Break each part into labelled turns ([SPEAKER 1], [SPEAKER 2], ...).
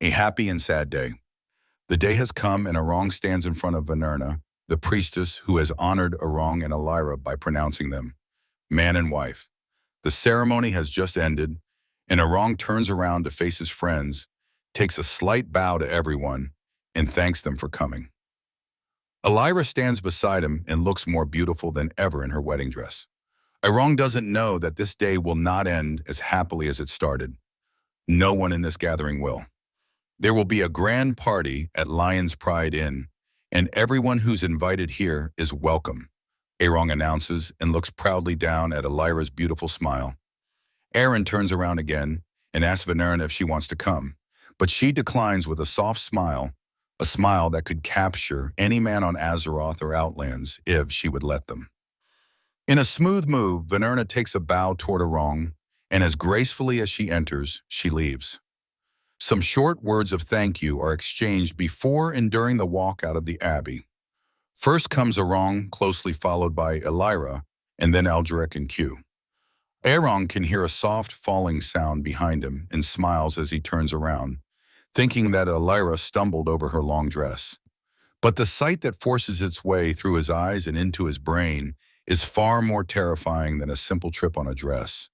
[SPEAKER 1] A happy and sad day. The day has come and Arong stands in front of Vanerna, the priestess who has honored Arong and Elira by pronouncing them man and wife. The ceremony has just ended, and Arong turns around to face his friends, takes a slight bow to everyone, and thanks them for coming. Elira stands beside him and looks more beautiful than ever in her wedding dress. Arong doesn't know that this day will not end as happily as it started. No one in this gathering will. There will be a grand party at Lion's Pride Inn, and everyone who's invited here is welcome, Arong announces and looks proudly down at Elira's beautiful smile. Aaron turns around again and asks Vanerna if she wants to come, but she declines with a soft smile, a smile that could capture any man on Azeroth or Outlands if she would let them. In a smooth move, Vanerna takes a bow toward Arong, and as gracefully as she enters, she leaves. Some short words of thank you are exchanged before and during the walk out of the Abbey. First comes Arong, closely followed by Elira, and then Aldrich and Q. Arong can hear a soft falling sound behind him and smiles as he turns around, thinking that Elira stumbled over her long dress. But the sight that forces its way through his eyes and into his brain is far more terrifying than a simple trip on a dress.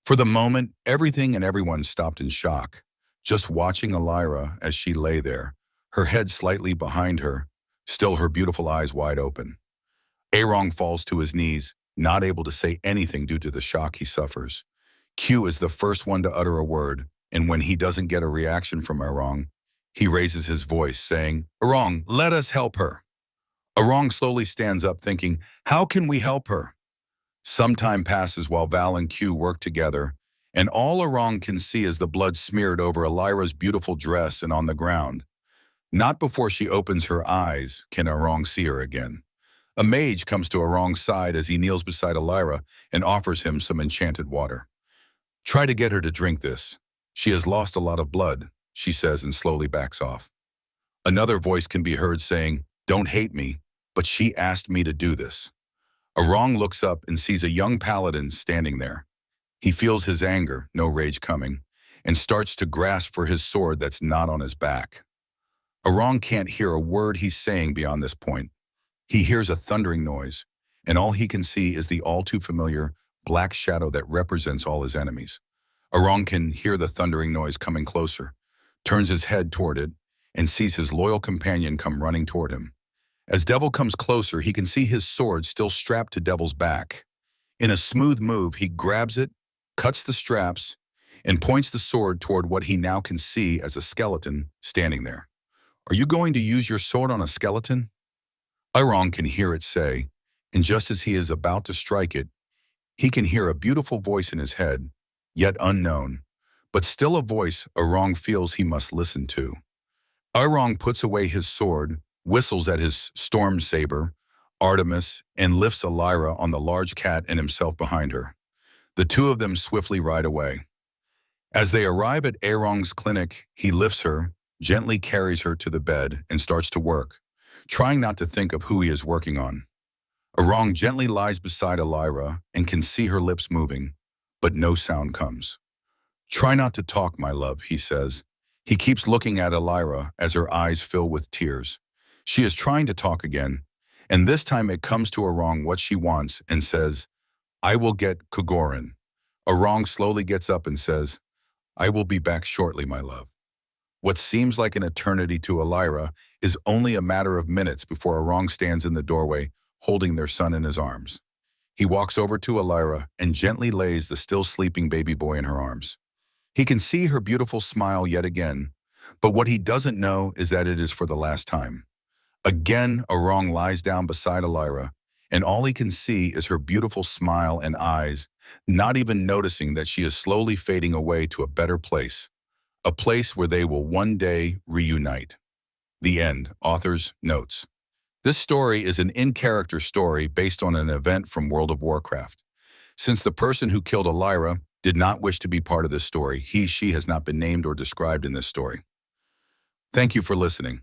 [SPEAKER 1] For the moment, everything and everyone stopped in shock, just watching Elira as she lay there, her head slightly behind her, still her beautiful eyes wide open. Arong falls to his knees, not able to say anything due to the shock he suffers. Q is the first one to utter a word, and when he doesn't get a reaction from Arong, he raises his voice, saying, "Arong, let us help her." Arong slowly stands up, thinking, how can we help her? Some time passes while Val and Q work together, and all Arong can see is the blood smeared over Elira's beautiful dress and on the ground. Not before she opens her eyes can Arong see her again. A mage comes to Arong's side as he kneels beside Elira and offers him some enchanted water. Try to get her to drink this. She has lost a lot of blood, she says and slowly backs off. Another voice can be heard saying, don't hate me, but she asked me to do this. Arong looks up and sees a young paladin standing there. He feels his anger, no rage coming, and starts to grasp for his sword that's not on his back. Arong can't hear a word he's saying beyond this point. He hears a thundering noise, and all he can see is the all-too-familiar black shadow that represents all his enemies. Arong can hear the thundering noise coming closer, turns his head toward it, and sees his loyal companion come running toward him. As Devil comes closer, he can see his sword still strapped to Devil's back. In a smooth move, he grabs it, cuts the straps, and points the sword toward what he now can see as a skeleton standing there. Are you going to use your sword on a skeleton? Arong can hear it say, and just as he is about to strike it, he can hear a beautiful voice in his head, yet unknown, but still a voice Arong feels he must listen to. Arong puts away his sword, whistles at his storm saber, Artemis, and lifts Elira on the large cat and himself behind her. The two of them swiftly ride away. As they arrive at Arong's clinic, he lifts her, gently carries her to the bed, and starts to work, trying not to think of who he is working on. Arong gently lies beside Elira and can see her lips moving, but no sound comes. Try not to talk, my love, he says. He keeps looking at Elira as her eyes fill with tears. She is trying to talk again, and this time it comes to Arong what she wants and says, I will get Kogorin. Arong slowly gets up and says, I will be back shortly, my love. What seems like an eternity to Elira is only a matter of minutes before Arong stands in the doorway, holding their son in his arms. He walks over to Elira and gently lays the still sleeping baby boy in her arms. He can see her beautiful smile yet again, but what he doesn't know is that it is for the last time. Again, Arong lies down beside Elira, and all he can see is her beautiful smile and eyes, not even noticing that she is slowly fading away to a better place, a place where they will one day reunite. The end. Author's notes. This story is an in-character story based on an event from World of Warcraft. Since the person who killed Elira did not wish to be part of this story, she has not been named or described in this story. Thank you for listening.